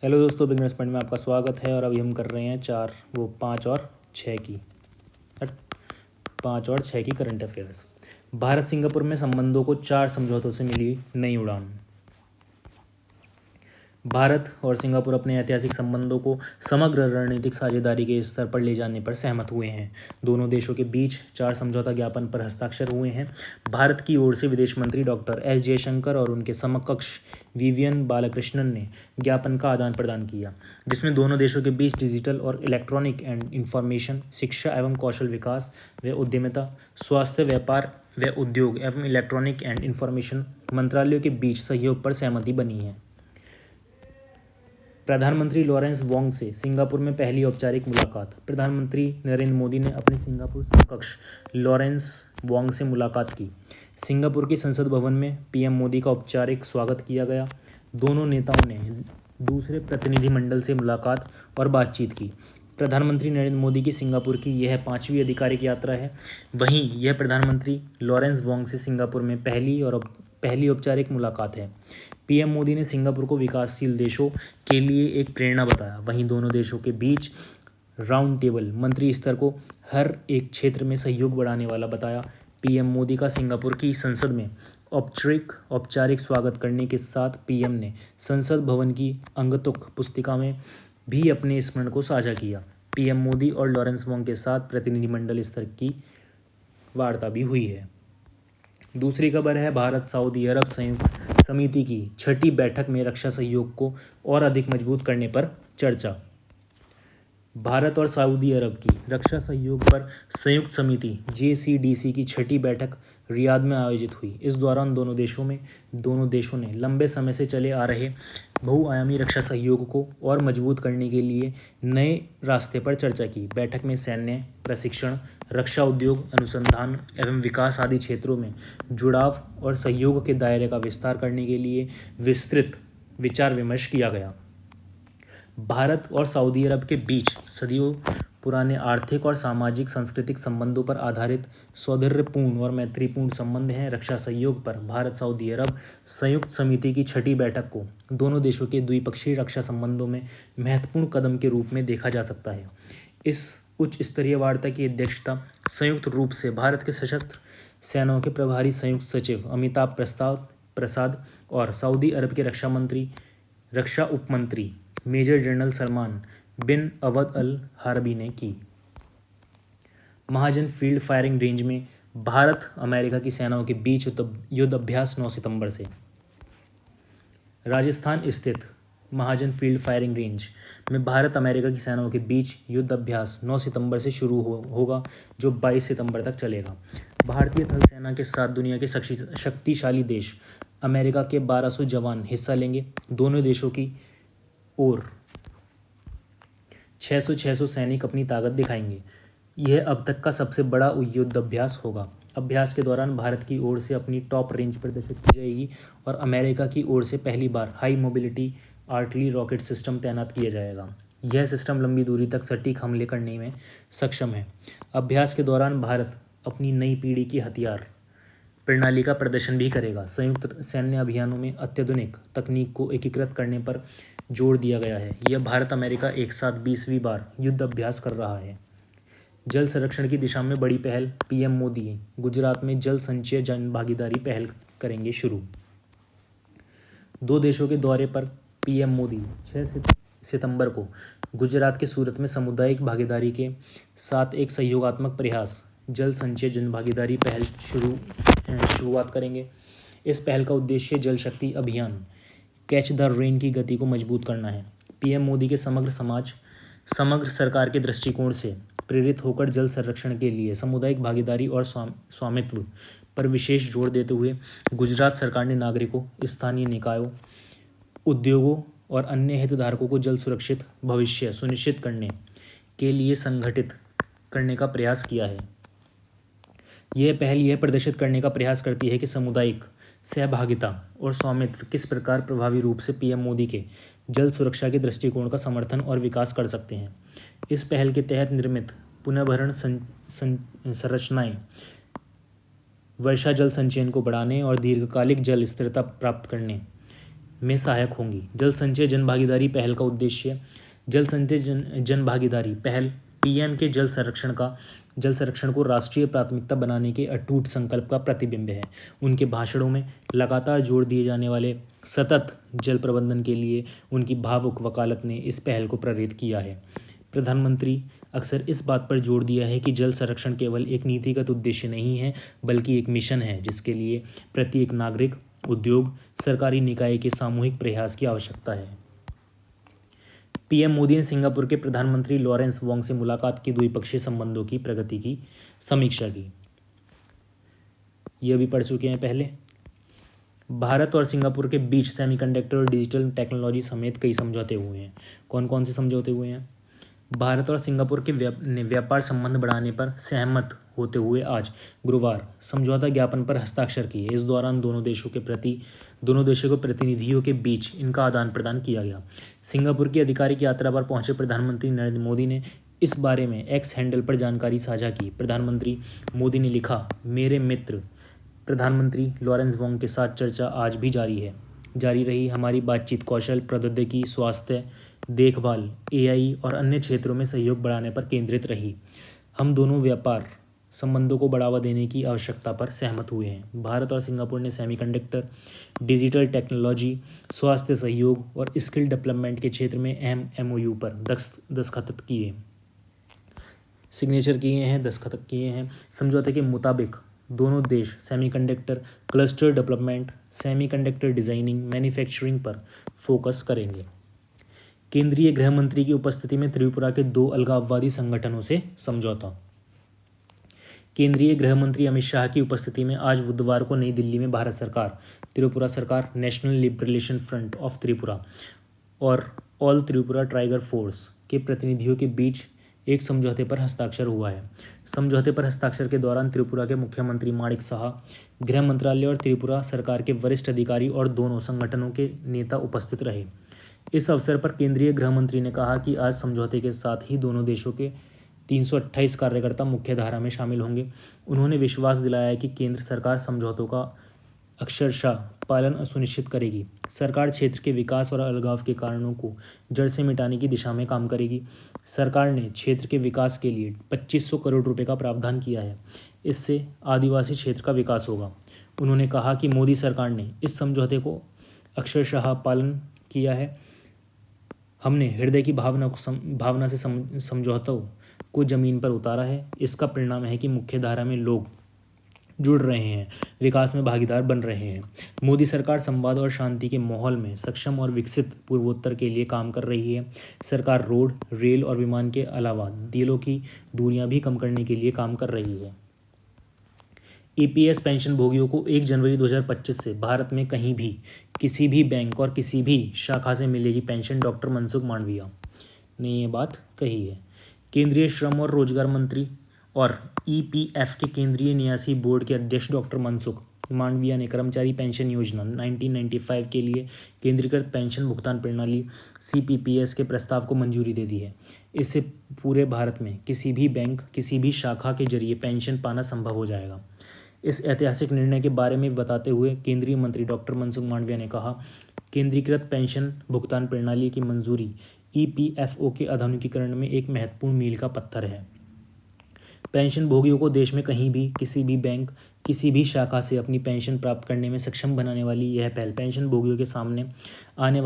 Hello दोस्तों, business point में आपका स्वागत है। और अभी हम कर रहे हैं 5 और 6 की करंट अफेयर्स। भारत सिंगापुर में संबंधों को 4 समझौतों से मिली नई उड़ान। भारत और सिंगापुर अपने ऐतिहासिक संबंधों को समग्र रणनीतिक साझेदारी के स्तर पर ले जाने पर सहमत हुए हैं। दोनों देशों के बीच 4 समझौता ज्ञापन पर हस्ताक्षर हुए हैं। भारत की ओर से विदेश मंत्री डॉक्टर एस जयशंकर और उनके समकक्ष विवियन बालाकृष्णन ने ज्ञापन का आदान प्रदान किया, जिसमें दोनों देशों के बीच डिजिटल और इलेक्ट्रॉनिक एंड इंफॉर्मेशन, शिक्षा एवं कौशल विकास व उद्यमिता, स्वास्थ्य, व्यापार व उद्योग एवं इलेक्ट्रॉनिक एंड इंफॉर्मेशन मंत्रालयों के बीच सहयोग पर सहमति बनी है। प्रधानमंत्री लॉरेंस वोंग से सिंगापुर में पहली औपचारिक मुलाकात। प्रधानमंत्री नरेंद्र मोदी ने अपने सिंगापुर समकक्ष लॉरेंस वोंग से मुलाकात की। सिंगापुर के संसद भवन में पीएम मोदी का औपचारिक स्वागत किया गया। दोनों नेताओं ने दूसरे प्रतिनिधिमंडल से मुलाकात और बातचीत की। प्रधानमंत्री नरेंद्र मोदी की सिंगापुर की यह 5वीं आधिकारिक यात्रा है। वहीं यह प्रधानमंत्री लॉरेंस वोंग से सिंगापुर में पहली औपचारिक मुलाकात है। पीएम मोदी ने सिंगापुर को विकासशील देशों के लिए एक प्रेरणा बताया। वहीं दोनों देशों के बीच राउंड टेबल मंत्री स्तर को हर एक क्षेत्र में सहयोग बढ़ाने वाला बताया। पीएम मोदी का सिंगापुर की संसद में औपचारिक स्वागत करने के साथ पीएम ने संसद भवन की अंगतुक पुस्तिका में भी अपने स्मरण को साझा किया। पीएम मोदी और लॉरेंस वोंग के साथ प्रतिनिधिमंडल स्तर की वार्ता भी हुई है। दूसरी खबर है भारत सऊदी अरब संयुक्त समिति की 6ठी बैठक में रक्षा सहयोग को और अधिक मजबूत करने पर चर्चा। भारत और सऊदी अरब की रक्षा सहयोग पर संयुक्त समिति JCDC की 6ठी बैठक रियाद में आयोजित हुई। इस दौरान दोनों देशों ने लंबे समय से चले आ रहे बहुआयामी रक्षा सहयोग को और मजबूत करने के लिए नए रास्ते पर चर्चा की। बैठक में सैन्य प्रशिक्षण, रक्षा उद्योग, अनुसंधान एवं विकास आदि क्षेत्रों में जुड़ाव और सहयोग के दायरे का विस्तार करने के लिए विस्तृत विचार विमर्श किया गया। भारत और सऊदी अरब के बीच सदियों पुराने आर्थिक और सामाजिक सांस्कृतिक संबंधों पर आधारित सौहार्दपूर्ण और मैत्रीपूर्ण संबंध हैं। रक्षा सहयोग पर भारत सऊदी अरब संयुक्त समिति की 6ठी बैठक को दोनों देशों के द्विपक्षीय रक्षा संबंधों में महत्वपूर्ण कदम के रूप में देखा जा सकता है। इस उच्च स्तरीय वार्ता की अध्यक्षता संयुक्त रूप से भारत के सशस्त्र सेनाओं के प्रभारी संयुक्त सचिव अमिताभ प्रसाद और सऊदी अरब के रक्षा उपमंत्री मेजर जनरल सलमान बिन अवद अल हारबी ने की। महाजन फील्ड फायरिंग रेंज में भारत अमेरिका की सेनाओं के बीच युद्ध अभ्यास 9 सितंबर से। राजस्थान स्थित महाजन फील्ड फायरिंग रेंज में भारत अमेरिका की सेनाओं के बीच युद्ध अभ्यास 9 सितंबर से शुरू होगा, जो 22 सितंबर तक चलेगा। भारतीय थल सेना के साथ दुनिया के शक्तिशाली देश अमेरिका के 1200 जवान हिस्सा लेंगे। दोनों देशों की ओर 600 सैनिक अपनी ताकत दिखाएंगे। यह अब तक का सबसे बड़ा युद्ध अभ्यास होगा। अभ्यास के दौरान भारत की ओर से अपनी टॉप रेंज प्रदर्शित की जाएगी और अमेरिका की ओर से पहली बार high mobility artillery rocket system तैनात किया जाएगा। यह सिस्टम लंबी दूरी तक सटीक हमले करने में सक्षम है। अभ्यास के दौरान भारत अपनी नई पीढ़ी की हथियार प्रणाली का प्रदर्शन भी करेगा। संयुक्त सैन्य अभियानों में अत्याधुनिक तकनीक को एकीकृत करने पर जोर दिया गया है। यह भारत अमेरिका एक साथ 20वीं बार युद्ध अभ्यास कर रहा है। जल संरक्षण की दिशा में बड़ी पहल। पीएम मोदी गुजरात में जल संचय जन भागीदारी पहल करेंगे शुरू। 2 देशों के दौरे पर पीएम मोदी 6 सितंबर को गुजरात के सूरत में सामुदायिक भागीदारी के साथ एक सहयोगात्मक प्रयास जल संचय जन भागीदारी पहल शुरुआत करेंगे। इस पहल का उद्देश्य जल शक्ति अभियान कैच द रेन की गति को मजबूत करना है। पीएम मोदी के समग्र सरकार के दृष्टिकोण से प्रेरित होकर जल संरक्षण के लिए सामुदायिक भागीदारी और स्वामित्व पर विशेष जोर देते हुए गुजरात सरकार ने नागरिकों, स्थानीय निकायों, उद्योगों और अन्य हितधारकों को जल सुरक्षित भविष्य सुनिश्चित करने के लिए संगठित करने का प्रयास किया है। यह पहल यह प्रदर्शित करने का प्रयास करती है कि सामुदायिक सहभागिता और स्वामित्व किस प्रकार प्रभावी रूप से पीएम मोदी के जल सुरक्षा के दृष्टिकोण का समर्थन और विकास कर सकते हैं। इस पहल के तहत निर्मित पुनर्भरण संरचनाएं वर्षा जल संचयन को बढ़ाने और दीर्घकालिक जल स्थिरता प्राप्त करने में सहायक होंगी। जल संचय जन भागीदारी पहल का उद्देश्य जल संचय जन भागीदारी पहल पीएम के जल संरक्षण को राष्ट्रीय प्राथमिकता बनाने के अटूट संकल्प का प्रतिबिंब है। उनके भाषणों में लगातार जोर दिए जाने वाले सतत जल प्रबंधन के लिए उनकी भावुक वकालत ने इस पहल को प्रेरित किया है। प्रधानमंत्री अक्सर इस बात पर जोर दिया है कि जल संरक्षण केवल एक नीतिगत उद्देश्य नहीं है, बल्कि एक मिशन है जिसके लिए प्रत्येक नागरिक, उद्योग, सरकारी निकाय के सामूहिक प्रयास की आवश्यकता है। पीएम मोदी ने सिंगापुर के प्रधानमंत्री लॉरेंस वोंग से मुलाकात की द्विपक्षीय संबंधों की प्रगति की समीक्षा की। यह भी पढ़ चुके हैं पहले। भारत और सिंगापुर के बीच सेमीकंडक्टर और डिजिटल टेक्नोलॉजी समेत कई समझौते हुए हैं। कौन कौन से समझौते हुए हैं? भारत और सिंगापुर के व्यापार संबंध बढ़ाने पर सहमत होते हुए आज गुरुवार समझौता ज्ञापन पर हस्ताक्षर किए। इस दौरान दोनों देशों के प्रतिनिधियों के बीच इनका आदान प्रदान किया गया। सिंगापुर की आधिकारिक यात्रा पर पहुंचे प्रधानमंत्री नरेंद्र मोदी ने इस बारे में एक्स हैंडल पर जानकारी साझा की। प्रधानमंत्री मोदी ने लिखा, मेरे मित्र प्रधानमंत्री लॉरेंस वोंग के साथ चर्चा आज भी जारी रही। हमारी बातचीत कौशल, प्रौद्योगिकी, स्वास्थ्य देखभाल, एआई और अन्य क्षेत्रों में सहयोग बढ़ाने पर केंद्रित रही। हम दोनों व्यापार संबंधों को बढ़ावा देने की आवश्यकता पर सहमत हुए हैं। भारत और सिंगापुर ने सेमीकंडक्टर, डिजिटल टेक्नोलॉजी, स्वास्थ्य सहयोग और स्किल डेवलपमेंट के क्षेत्र में अहम एमओयू पर दस्तखत किए हैं। समझौते के मुताबिक दोनों देश semiconductor cluster development, semiconductor designing, manufacturing पर फोकस करेंगे। केंद्रीय गृह मंत्री की उपस्थिति में त्रिपुरा के 2 अलगाववादी संगठनों से समझौता। केंद्रीय गृह मंत्री अमित शाह की उपस्थिति में आज बुधवार को नई दिल्ली में भारत सरकार, त्रिपुरा सरकार, national liberation front of Tripura और ऑल त्रिपुरा टाइगर फोर्स के प्रतिनिधियों के बीच एक समझौते पर हस्ताक्षर हुआ है। समझौते पर हस्ताक्षर के दौरान त्रिपुरा के मुख्यमंत्री माणिक साहा, गृह मंत्रालय और त्रिपुरा सरकार के वरिष्ठ अधिकारी और दोनों संगठनों के नेता उपस्थित रहे। इस अवसर पर केंद्रीय गृह मंत्री ने कहा कि आज समझौते के साथ ही दोनों देशों के 328 कार्यकर्ता मुख्यधारा में शामिल होंगे। उन्होंने विश्वास दिलाया कि केंद्र सरकार समझौतों का अक्षरशः पालन सुनिश्चित करेगी। सरकार क्षेत्र के विकास और अलगाव के कारणों को जड़ से मिटाने की दिशा में काम करेगी। सरकार ने क्षेत्र के विकास के लिए 2500 करोड़ रुपए का प्रावधान किया है। इससे आदिवासी क्षेत्र का विकास होगा। उन्होंने कहा कि मोदी सरकार ने इस समझौते को अक्षरशः पालन किया है। हमने हृदय की भावना से समझौतों को जमीन पर उतारा है। इसका परिणाम है कि मुख्यधारा में लोग जुड़ रहे हैं, विकास में भागीदार बन रहे हैं। मोदी सरकार संवाद और शांति के माहौल में सक्षम और विकसित पूर्वोत्तर के लिए काम कर रही है। सरकार रोड, रेल और विमान के अलावा दिलों की दूरियां भी कम करने के लिए काम कर रही है। ईपीएस पेंशन भोगियों को 1 जनवरी 2025 से भारत में कहीं भी, किसी भी बैंक और किसी भी शाखा से मिलेगी पेंशन। डॉक्टर मनसुख मांडविया ने ये बात कही है। केंद्रीय श्रम और रोजगार मंत्री और ईपीएफ के केंद्रीय न्यासी बोर्ड के अध्यक्ष डॉक्टर मनसुख मांडविया ने कर्मचारी पेंशन योजना 1995 के लिए केंद्रीकृत पेंशन भुगतान प्रणाली सीपीपीएस के प्रस्ताव को मंजूरी दे दी है। इससे पूरे भारत में किसी भी बैंक, किसी भी शाखा के जरिए पेंशन पाना संभव हो जाएगा। इस ऐतिहासिक निर्णय के बारे में बताते हुए केंद्रीय मंत्री डॉक्टर मनसुख मांडविया ने कहा, केंद्रीकृत पेंशन भुगतान प्रणाली की मंजूरी ईपीएफओ के आधुनिकीकरण में एक महत्वपूर्ण मील का पत्थर है। पेंशन भोगियों को देश में कहीं भी, किसी भी बैंक, किसी भी शाखा से अपनी पेंशन प्राप्त करने में सक्षम बनाने वाली यह पहल पेंशन भोगियों के सामने आने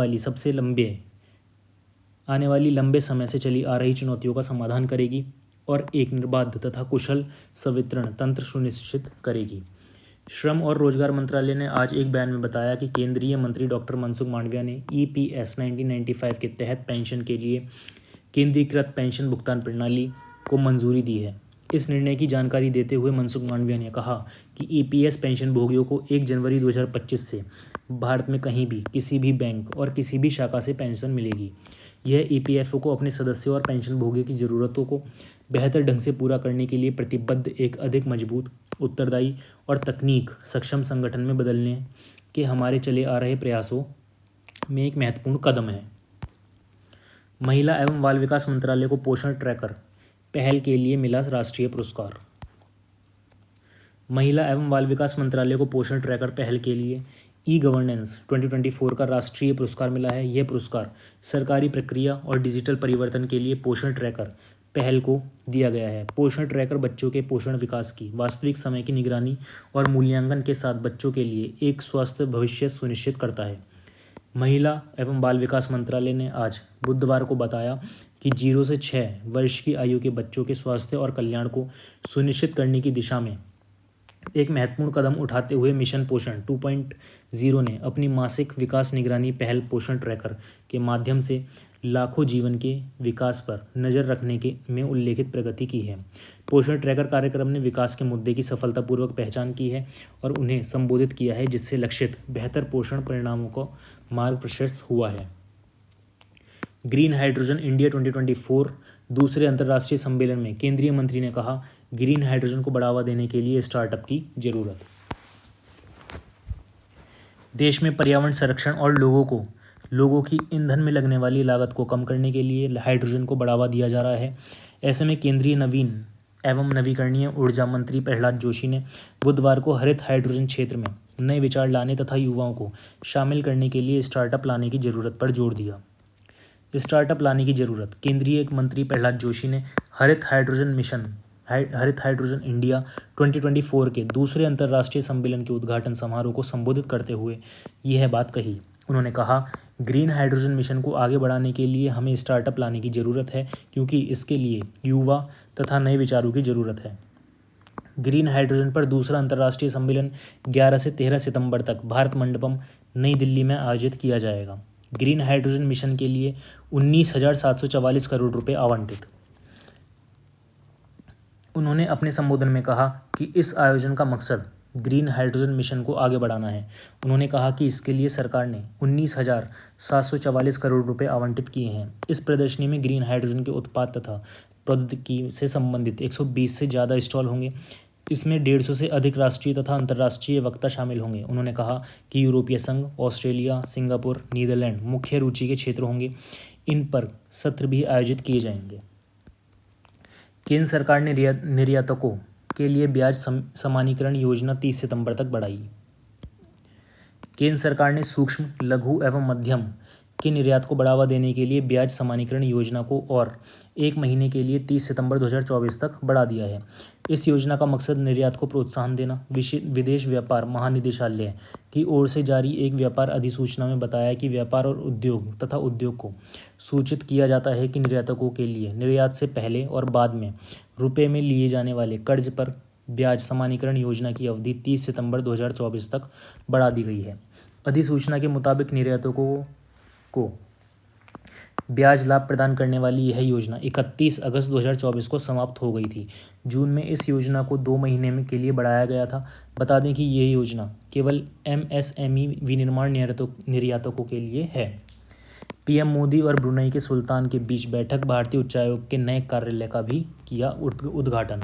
वाली लंबे समय से चली आ रही चुनौतियों का समाधान करेगी और एक निर्बाध तथा कुशल संवितरण तंत्र सुनिश्चित करेगी। श्रम और रोजगार मंत्रालय ने आज एक बयान में बताया कि केंद्रीय मंत्री डॉक्टर मनसुख मांडविया ने ईपीएस 1995 के तहत पेंशन के लिए केंद्रीकृत पेंशन भुगतान प्रणाली को मंजूरी दी है। इस निर्णय की जानकारी देते हुए मनसुख मांडविया ने कहा कि ईपीएस पेंशन भोगियों को 1 जनवरी 2025 से भारत में कहीं भी, किसी भी बैंक और किसी भी शाखा से पेंशन मिलेगी। यह ईपीएफओ को अपने सदस्यों और पेंशन भोगियों की ज़रूरतों को बेहतर ढंग से पूरा करने के लिए प्रतिबद्ध एक अधिक मजबूत, उत्तरदायी और तकनीक सक्षम संगठन में बदलने के हमारे चले आ रहे प्रयासों में एक महत्वपूर्ण कदम है। महिला एवं बाल विकास मंत्रालय को पोषण ट्रैकर पहल के लिए मिला राष्ट्रीय पुरस्कार। महिला एवं बाल विकास मंत्रालय को पोषण ट्रैकर पहल के लिए ई गवर्नेंस 2024 का राष्ट्रीय पुरस्कार मिला है। यह पुरस्कार सरकारी प्रक्रिया और डिजिटल परिवर्तन के लिए पोषण ट्रैकर पहल को दिया गया है। पोषण ट्रैकर बच्चों के पोषण विकास की वास्तविक समय की निगरानी और मूल्यांकन के साथ बच्चों के लिए एक स्वस्थ भविष्य सुनिश्चित करता है। महिला एवं बाल विकास मंत्रालय ने आज बुधवार को बताया कि 0 से 6 वर्ष की आयु के बच्चों के स्वास्थ्य और कल्याण को सुनिश्चित करने की दिशा में एक महत्वपूर्ण कदम उठाते हुए मिशन पोषण 2.0 ने अपनी मासिक विकास निगरानी पहल पोषण ट्रैकर के माध्यम से लाखों जीवन के विकास पर नज़र रखने के में उल्लेखित प्रगति की है। पोषण ट्रैकर कार्यक्रम ने विकास के मुद्दे की सफलतापूर्वक पहचान की है और उन्हें संबोधित किया है, जिससे लक्षित बेहतर पोषण परिणामों को मार्ग प्रशस्त हुआ है। ग्रीन हाइड्रोजन इंडिया 2024 दूसरे अंतर्राष्ट्रीय सम्मेलन में केंद्रीय मंत्री ने कहा, ग्रीन हाइड्रोजन को बढ़ावा देने के लिए स्टार्टअप की जरूरत। देश में पर्यावरण संरक्षण और लोगों की ईंधन में लगने वाली लागत को कम करने के लिए हाइड्रोजन को बढ़ावा दिया जा रहा है। ऐसे में केंद्रीय नवीन एवं नवीकरणीय ऊर्जा मंत्री प्रहलाद जोशी ने बुधवार को हरित हाइड्रोजन क्षेत्र में नए विचार लाने तथा युवाओं को शामिल करने के लिए स्टार्टअप लाने की जरूरत पर जोर दिया। स्टार्टअप लाने की जरूरत। केंद्रीय मंत्री प्रहलाद जोशी ने हरित हाइड्रोजन इंडिया 2024 के दूसरे अंतर्राष्ट्रीय सम्मेलन के उद्घाटन समारोह को संबोधित करते हुए यह बात कही। उन्होंने कहा, ग्रीन हाइड्रोजन मिशन को आगे बढ़ाने के लिए हमें स्टार्टअप लाने की ज़रूरत है, क्योंकि इसके लिए युवा तथा नए विचारों की ज़रूरत है। ग्रीन हाइड्रोजन पर दूसरा अंतर्राष्ट्रीय सम्मेलन 11 से 13 सितंबर तक भारत मंडपम नई दिल्ली में आयोजित किया जाएगा। ग्रीन हाइड्रोजन मिशन के लिए 19,744 करोड़ रुपए आवंटित। उन्होंने अपने संबोधन में कहा कि इस आयोजन का मकसद ग्रीन हाइड्रोजन मिशन को आगे बढ़ाना है। उन्होंने कहा कि इसके लिए सरकार ने 19,744 करोड़ रुपए आवंटित किए हैं। इस प्रदर्शनी में ग्रीन हाइड्रोजन के उत्पाद तथा प्रौद्योगिकी से संबंधित 120 से ज़्यादा स्टॉल होंगे। इसमें 150 से अधिक राष्ट्रीय तथा अंतर्राष्ट्रीय वक्ता शामिल होंगे। उन्होंने कहा कि यूरोपीय संघ, ऑस्ट्रेलिया, सिंगापुर, नीदरलैंड मुख्य रुचि के क्षेत्र होंगे। इन पर सत्र भी आयोजित किए जाएंगे। केंद्र सरकार ने निर्यातकों के लिए ब्याज समानीकरण योजना 30 सितंबर तक बढ़ाई। केंद्र सरकार ने सूक्ष्म, लघु एवं मध्यम के निर्यात को बढ़ावा देने के लिए ब्याज समानीकरण योजना को और 1 महीने के लिए 30 सितंबर 2024 तक बढ़ा दिया है। इस योजना का मकसद निर्यात को प्रोत्साहन देना। विदेश व्यापार महानिदेशालय की ओर से जारी एक व्यापार अधिसूचना में बताया कि व्यापार और उद्योग तथा उद्योग को सूचित किया जाता है कि निर्यातकों के लिए निर्यात से पहले और बाद में रुपये में लिए जाने वाले कर्ज पर ब्याज समानीकरण योजना की अवधि 30 सितंबर 2024 तक बढ़ा दी गई है। अधिसूचना के मुताबिक निर्यातकों को ब्याज लाभ प्रदान करने वाली यह योजना 31 अगस्त 2024 को समाप्त हो गई थी। जून में इस योजना को 2 महीने के लिए बढ़ाया गया था। बता दें कि यह योजना केवल MSME विनिर्माण निर्यातकों के लिए है। पीएम मोदी और ब्रुनई के सुल्तान के बीच बैठक। भारतीय उच्चायोग के नए कार्यालय का भी किया उद्घाटन।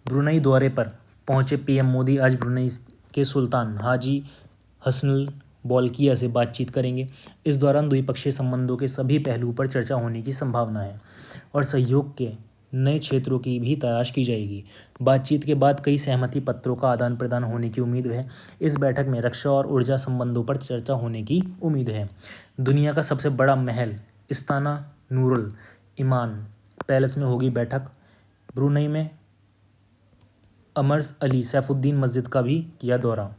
ब्रुनई दौरे पर पहुंचे पीएम मोदी आज ब्रुनई के सुल्तान हाजी हसनल बोल्किया से बातचीत करेंगे। इस दौरान द्विपक्षीय संबंधों के सभी पहलुओं पर चर्चा होने की संभावना है और सहयोग के नए क्षेत्रों की भी तलाश की जाएगी। बातचीत के बाद कई सहमति पत्रों का आदान प्रदान होने की उम्मीद है। इस बैठक में रक्षा और ऊर्जा संबंधों पर चर्चा होने की उम्मीद है। दुनिया का सबसे बड़ा महल इस्ताना नूरुल इमान पैलेस में होगी बैठक। ब्रुनई में अमर अली सैफुद्दीन मस्जिद का भी किया दौरा।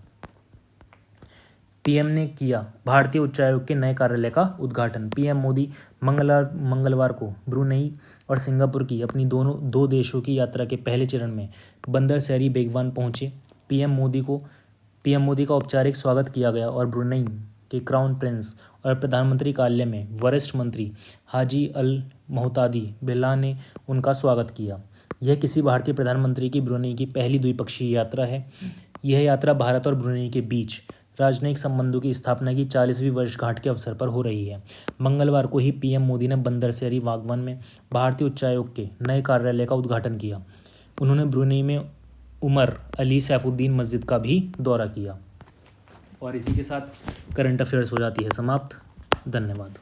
पीएम ने किया भारतीय उच्चायोग के नए कार्यालय का उद्घाटन। पीएम मोदी मंगलवार को ब्रुनई और सिंगापुर की अपनी दो देशों की यात्रा के पहले चरण में बंदर शहरी बेगवान पहुंचे। पीएम मोदी का औपचारिक स्वागत किया गया और ब्रुनई के क्राउन प्रिंस और प्रधानमंत्री कार्यालय में वरिष्ठ मंत्री हाजी अल मोहतादी बिल्ला ने उनका स्वागत किया। यह किसी भारतीय प्रधानमंत्री की ब्रुनई की पहली द्विपक्षीय यात्रा है। यह यात्रा भारत और ब्रुनई के बीच राजनयिक संबंधों की स्थापना की 40वीं वर्षगांठ के अवसर पर हो रही है। मंगलवार को ही पीएम मोदी ने बंदर शहरी बागवान में भारतीय उच्चायोग के नए कार्यालय का उद्घाटन किया। उन्होंने ब्रुनई में उमर अली सैफुद्दीन मस्जिद का भी दौरा किया। और इसी के साथ करंट अफेयर्स हो जाती है समाप्त। धन्यवाद।